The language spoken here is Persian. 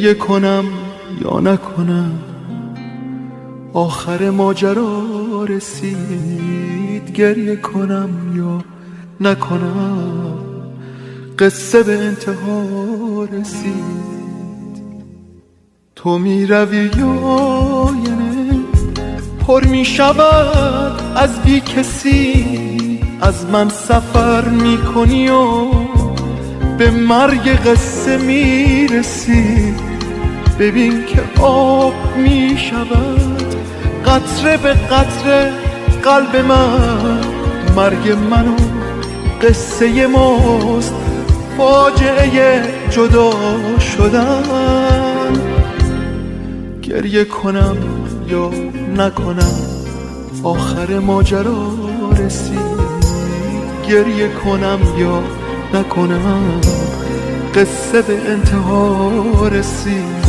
گریه کنم یا نکنم، آخر ماجرا رسید. گریه کنم یا نکنم، قصه به انتها رسید. تو می روی یا ینه پر می شود از بی کسی، از من سفر می کنی و به مرگ قصه می رسی. ببین که آب می شود قطره به قطره قلب من، مرگ من و قصه ماست، فاجعه جدا شدن. گریه کنم یا نکنم، آخر ماجرا رسید. گریه کنم یا نکنم، قصه به انتها رسید.